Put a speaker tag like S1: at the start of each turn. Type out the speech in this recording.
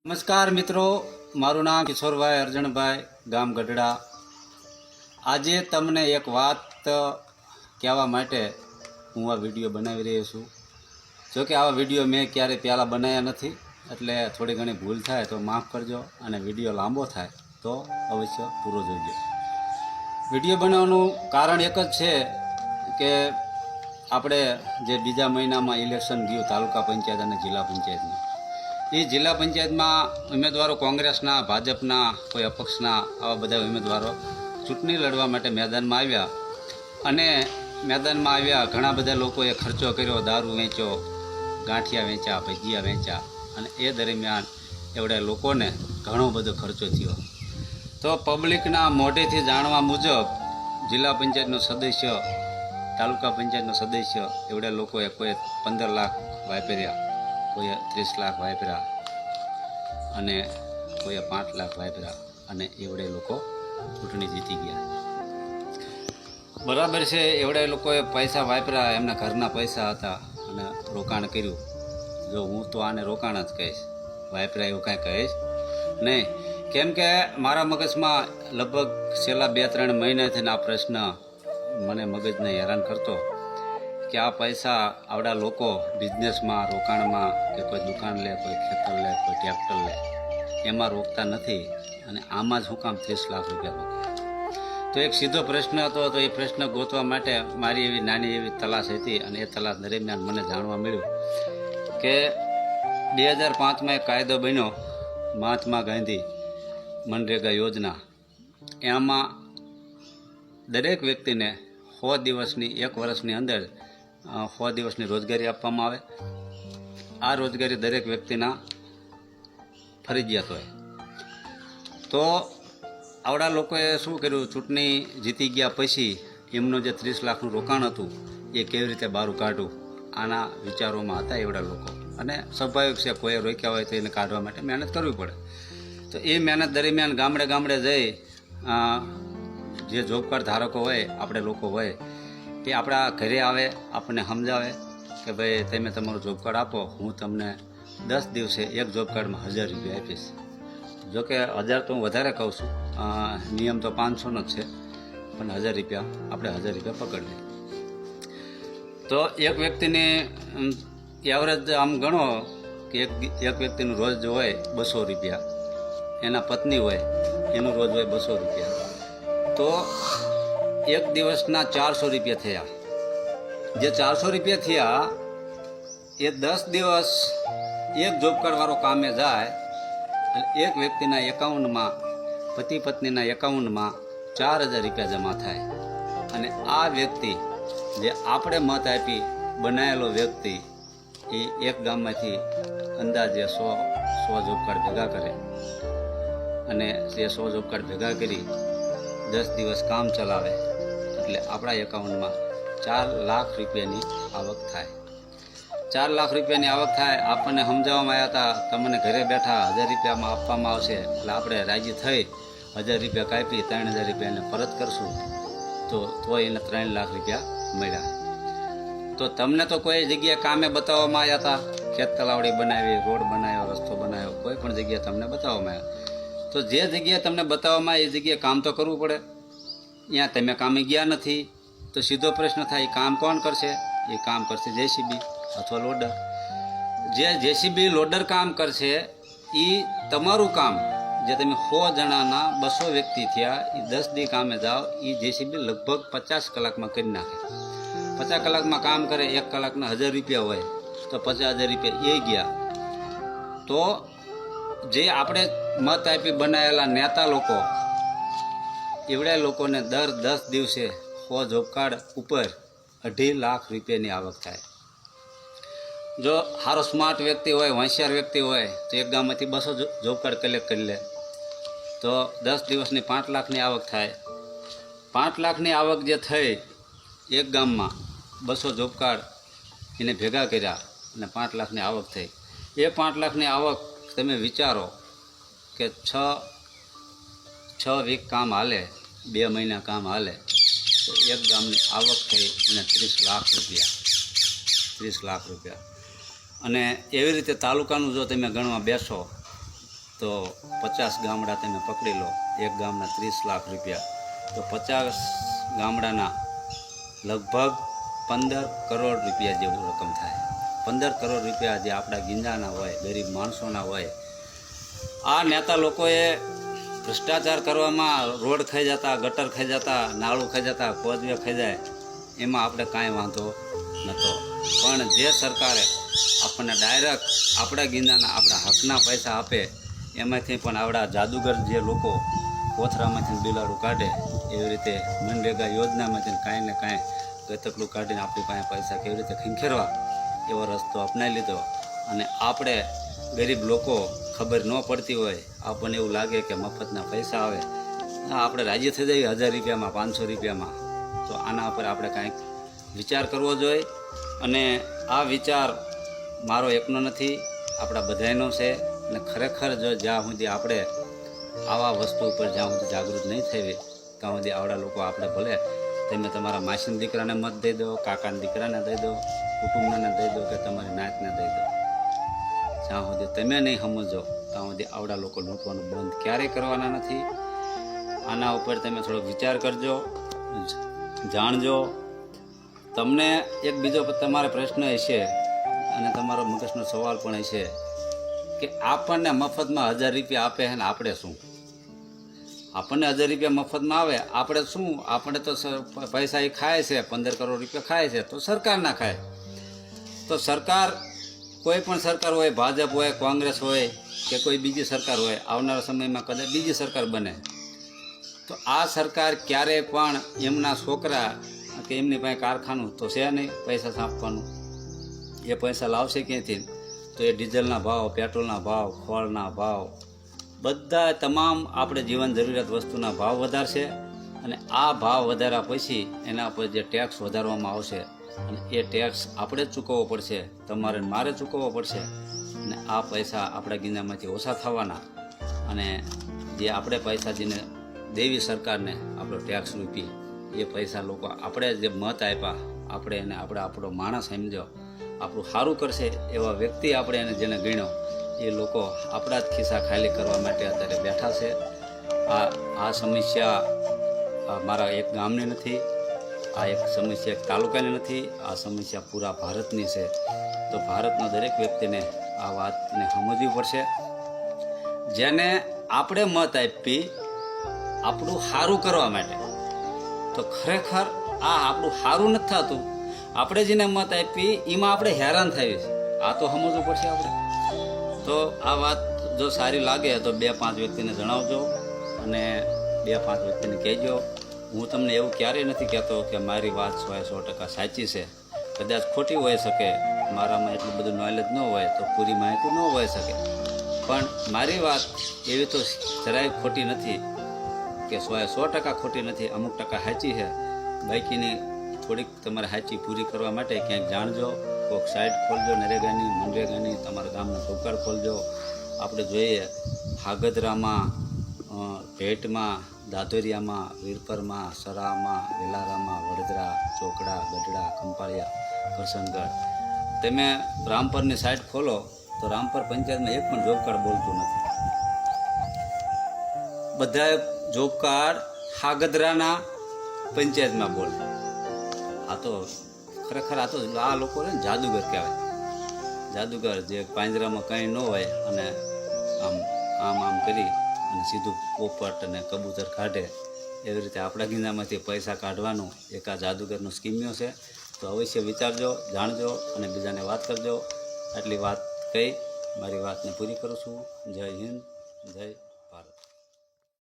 S1: નમસ્કાર મિત્રો, મારું નામ કિશોરભાઈ અરજણભાઈ, ગામ ગઢડા. આજે તમને એક વાત કહેવા માટે હું આ વિડીયો બનાવી રહ્યો છું. જોકે આવા વિડીયો મેં ક્યારેય પહેલાં બનાવ્યા નથી, એટલે થોડી ઘણી ભૂલ થાય તો માફ કરજો, અને વિડીયો લાંબો થાય તો અવશ્ય પૂરો જોઈજો. વિડીયો બનાવવાનું કારણ એક જ છે કે આપણે જે બીજા મહિનામાં ઇલેક્શન ગયું તાલુકા પંચાયત અને જિલ્લા પંચાયતનું, એ જિલ્લા પંચાયતમાં ઉમેદવારો કોંગ્રેસના, ભાજપના, કોઈ અપક્ષના આવા બધા ઉમેદવારો ચૂંટણી લડવા માટે મેદાનમાં આવ્યા. અને મેદાનમાં આવ્યા ઘણા બધા લોકોએ ખર્ચો કર્યો, દારૂ વેચ્યો, ગાંઠિયા વેચ્યા, ભજીયા વેચ્યા, અને એ દરમિયાન એવડા લોકોને ઘણો બધો ખર્ચો થયો. તો પબ્લિકના મોઢેથી જાણવા મુજબ જિલ્લા પંચાયતનો સદસ્ય, તાલુકા પંચાયતનો સદસ્ય એવડા લોકોએ કોઈ 15 લાખ વાપર્યા, કોઈએ 30 લાખ વાપર્યા, અને કોઈએ 5 લાખ વાપર્યા, અને એવડે લોકો ચૂંટણી જીતી ગયા. બરાબર છે, એવડે લોકોએ પૈસા વાપર્યા, એમના ઘરના પૈસા હતા અને રોકાણ કર્યું. જો હું તો આને રોકાણ જ કહીશ, વાપર્યા એવું કાંઈ કહીશ નહીં. કેમ કે મારા મગજમાં લગભગ છેલ્લા 2-3 મહિનાથી આ પ્રશ્ન મને મગજને હેરાન કરતો કે આ પૈસા આવડા લોકો બિઝનેસમાં, રોકાણમાં, કે કોઈ દુકાન લે, કોઈ ખેતર લે, કોઈ ટ્રેક્ટર લે, એમાં રોકતા નથી, અને આમાં જ હું કામ 30 લાખ રૂપિયા રોકે? તો એક સીધો પ્રશ્ન હતો. તો એ પ્રશ્ન ગોતવા માટે મારી એવી નાની એવી તલાશ હતી, અને એ તલાશ દરમિયાન મને જાણવા મળ્યું કે 2005માં એક કાયદો બન્યો, મહાત્મા ગાંધી મનરેગા યોજના. એમાં દરેક વ્યક્તિને 100 દિવસની, 1 વર્ષની અંદર 100 દિવસની રોજગારી આપવામાં આવે. આ રોજગારી દરેક વ્યક્તિના ફરજિયાત હોય. તો આવડા લોકોએ શું કર્યું, ચૂંટણી જીતી ગયા પછી એમનું જે 30 લાખનું રોકાણ હતું એ કેવી રીતે બહાર કાઢવું, આના વિચારોમાં હતા એવડા લોકો. અને સ્વાભાવિક છે, કોઈ રોક્યા હોય તો એને કાઢવા માટે મહેનત કરવી પડે. તો એ મહેનત દરમિયાન ગામડે ગામડે જઈ જે જોબ કાર્ડ ધારકો હોય, આપણે લોકો હોય, તે આપણા ઘરે આવે, આપણને સમજાવે કે ભાઈ તમે તમારું જોબ કાર્ડ આપો, હું તમને 10 દિવસે એક જોબ કાર્ડમાં 1000 રૂપિયા આપીશ. જોકે 1000 તો હું વધારે કહું છું, નિયમ તો 500નો જ છે, પણ 1000 રૂપિયા આપણે 1000 રૂપિયા પકડીએ. તો એક વ્યક્તિની એવરેજ આમ ગણો કે એક વ્યક્તિનું રોજ જો હોય 200 રૂપિયા, એના પત્ની હોય એનું રોજ હોય 200 રૂપિયા, તો એક દિવસના 400 રૂપિયા થયા. જે 400 રૂપિયા થયા એ 10 દિવસ એક જોબ કાર્ડવાળો કામે જાય, અને એક વ્યક્તિના એકાઉન્ટમાં, પતિ પત્નીના એકાઉન્ટમાં 4000 રૂપિયા જમા થાય. અને આ વ્યક્તિ જે આપણે મત આપી બનાવેલો વ્યક્તિ, એ એક ગામમાંથી અંદાજે 100 જોબ કાર્ડ ભેગા કરે, અને એ 100 જોબ કાર્ડ ભેગા કરી 10 દિવસ કામ ચલાવે, એટલે આપણા એકાઉન્ટમાં 4 લાખ રૂપિયાની આવક થાય. 4 લાખ રૂપિયાની આવક થાય. આપણને સમજાવવામાં આવ્યા હતા, તમને ઘરે બેઠા 1000 રૂપિયામાં આપવામાં આવશે, એટલે આપણે રાજી થઈ 1000 રૂપિયા કાપી 3000 રૂપિયા એને પરત કરશું, તો એને 3 લાખ રૂપિયા મળ્યા. તો તમને તો કોઈ જગ્યાએ કામે બતાવવામાં આવ્યા હતા, ખેત તલાવડી બનાવી, રોડ બનાવ્યો, રસ્તો બનાવ્યો, કોઈ પણ જગ્યાએ તમને બતાવવામાં આવ્યા. તો જે જગ્યાએ તમને બતાવવામાં આવે એ જગ્યાએ કામ તો કરવું પડે. ત્યાં તમે કામે ગયા નથી, તો સીધો પ્રશ્ન થાય, એ કામ કોણ કરશે? એ કામ કરશે જેસીબી અથવા લોડર. જે જેસીબી લોડર કામ કરશે, એ તમારું કામ, જે તમે 100 જણાના 200 વ્યક્તિ થયા, એ 10 દી કામે જાઓ, એ જેસીબી લગભગ 50 કલાકમાં કરી નાખે. 50 કલાકમાં કામ કરે, 1 કલાકના 1000 રૂપિયા હોય, તો 50,000 રૂપિયા એ ગયા. તો જે આપણે મત આપી બનાવેલા નેતા લોકો, એવડા લોકોને દર 10 દિવસે 100 જોબ કાર્ડ ઉપર 2.5 લાખ રૂપિયાની આવક થાય. જો સારો સ્માર્ટ વ્યક્તિ હોય, હોશિયાર વ્યક્તિ હોય, તો એક ગામમાંથી 200 જોબ કાર્ડ કલેક્ટ કરી લે, તો 10 દિવસની 5 લાખની આવક થાય. 5 લાખની આવક જે થઈ, એક ગામમાં 200 જોબ કાર્ડ એને ભેગા કર્યા અને 5 લાખની આવક થઈ. એ 5 લાખની આવક તમે વિચારો કે 6 વીક કામ હાલે, 2 મહિના કામ હાલે, તો એક ગામની આવક થઈ અને 30 લાખ રૂપિયા. 30 લાખ રૂપિયા. અને એવી રીતે તાલુકાનું જો તમે ગણવા બેસો તો 50 ગામડા તમે પકડી લો, એક ગામના 30 લાખ રૂપિયા, તો 50 ગામડાના લગભગ 15 કરોડ રૂપિયા જેવું રકમ થાય. 15 કરોડ રૂપિયા જે આપણા ગીંજાના હોય, ગરીબ માણસોના હોય. આ નેતા લોકોએ ભ્રષ્ટાચાર કરવામાં રોડ ખાઈ જતા, ગટર ખાઈ જતા, નાળું ખાઈ જતા, કોઝવે ખાઈ જાય, એમાં આપણે કાંઈ વાંધો નહોતો. પણ જે સરકારે આપણને ડાયરેક્ટ આપણા ગીંજાના આપણા હકના પૈસા આપે, એમાંથી પણ આવડા જાદુગર જે લોકો કોથરામાંથી બિલાડું કાઢે, એવી રીતે મનરેગા યોજનામાંથી કાંઈ ને કાંઈ ગતકલું કાઢીને આપણી પાસે પૈસા કેવી રીતે ખીંખેરવા, એવો રસ્તો અપનાવી લીધો. અને આપણે ગરીબ લોકો ખબર ન પડતી હોય, આપણને એવું લાગે કે મફતના પૈસા આવે, આપણે રાજી થઈ જઈએ 1000 રૂપિયામાં, 500 રૂપિયામાં. તો આના ઉપર આપણે કાંઈક વિચાર કરવો જોઈએ. અને આ વિચાર મારો એકનો નથી, આપણા બધાયનો છે. અને ખરેખર જો જ્યાં સુધી આપણે આવા વસ્તુ ઉપર જ્યાં સુધી જાગૃત નહીં થઈ, ત્યાં સુધી આવડા લોકો આપણે ભલે તમે તમારા માસીના દીકરાને મત દઈ દો, કાકાના દીકરાને દઈ દો, કુટુંબને દઈ દો કે તમારી નાતને દઈ દો, જ્યાં સુધી તમે નહીં સમજો ત્યાં સુધી આવડા લોકો લૂંટવાનું બંધ ક્યારેય કરવાના નથી. આના ઉપર તમે થોડોક વિચાર કરજો, જાણજો. તમને એક બીજો તમારો પ્રશ્ન હશે અને તમારો મગજનો સવાલ પણ હશે કે આપણને મફતમાં 1000 રૂપિયા આપે છે ને આપણે શું? આપણને 1000 રૂપિયા મફતમાં આવે, આપણે શું? આપણે તો પૈસા એ ખાય છે, 15 કરોડ રૂપિયા ખાય છે, તો સરકાર ના ખાય? તો સરકાર, કોઈ પણ સરકાર હોય, ભાજપ હોય, કોંગ્રેસ હોય કે કોઈ બીજી સરકાર હોય, આવનારા સમયમાં કદાચ બીજી સરકાર બને, તો આ સરકાર ક્યારેય પણ એમના છોકરા કે એમની પાસે કારખાનું તો છે નહીં પૈસા છાપવાનું, એ પૈસા લાવશે ક્યાંથી? તો એ ડીઝલના ભાવ, પેટ્રોલના ભાવ, ખોળના ભાવ, બધા તમામ આપણે જીવન જરૂરિયાત વસ્તુના ભાવ વધારશે. અને આ ભાવ વધાર્યા પછી એના પર જે ટેક્સ વધારવામાં આવશે, અને એ ટેક્સ આપણે જ ચૂકવવો પડશે, તમારે મારે ચૂકવવો પડશે. અને આ પૈસા આપણા ગીંજામાંથી ઓછા થવાના. અને જે આપણે પૈસા જેને દેવી સરકારને આપણો ટેક્સ રૂપી, એ પૈસા લોકો આપણે જે મત આપ્યા, આપણે એને આપણો માણસ સમજો, આપણું સારું કરશે એવા વ્યક્તિ આપણે એને જેને ગણ્યો, એ લોકો આપણા જ ખિસ્સા ખાલી કરવા માટે અત્યારે બેઠા છે. આ સમસ્યા મારા એક ગામની નથી, આ એક સમસ્યા એક તાલુકાની નથી, આ સમસ્યા પૂરા ભારતની છે. તો ભારતના દરેક વ્યક્તિને આ વાતને સમજવી પડશે. જેને આપણે મત આપી આપણું સારું કરવા માટે, તો ખરેખર આ આપણું સારું નથી થતું. આપણે જેને મત આપી એમાં આપણે હેરાન થઈએ છીએ, આ તો સમજવું પડશે આપણે. તો આ વાત જો સારી લાગે તો 2-5 વ્યક્તિને જણાવજો અને 2-5 વ્યક્તિને કહેજો. હું તમને એવું ક્યારેય નથી કહેતો કે મારી વાત 100% સાચી છે. કદાચ ખોટી હોઈ શકે, મારામાં એટલું બધું નોલેજ ન હોય તો પૂરી માહિતી ન હોઈ શકે, પણ મારી વાત એવી તો જરાય ખોટી નથી કે 100% ખોટી નથી, અમુક ટકા સાચી છે. બાકીની થોડીક તમારે સાચી પૂરી કરવા માટે ક્યાંક જાણજો, કોઈક સાઇટ ખોલજો, નરેગાની, મનરેગાની, તમારા ગામના ચોકડ ખોલજો. આપણે જોઈએ હાગદરામાં, ભેટમાં, દાદોરિયામાં, વીરપરમાં, સરામાં, વેલારામાં, વડોદરા, ચોકડા, ગઢડા, ખંભાળિયા, કરસનગઢ, તમે રામપરની સાઇટ ખોલો તો રામપર પંચાયતમાં એક પણ જોબ કાર્ડ બોલતું નથી. બધા જોબ કાર્ડ હાગદરાના પંચાયતમાં બોલે. આ તો ખરેખર આ લોકો ને જાદુગર કહેવાય. જાદુગર જે પાંજરામાં કંઈ ન હોય અને આમ કરી અને સીધું પોપટ અને કબૂતર કાઢે, એવી રીતે આપણા ગીંજામાંથી પૈસા કાઢવાનું એક આ જાદુગરનો સ્કીમ્યો છે. તો અવશ્ય વિચારજો, જાણજો અને બીજાને વાત કરજો. આટલી વાત કહી મારી વાતને પૂરી કરું છું. જય હિન્દ, જય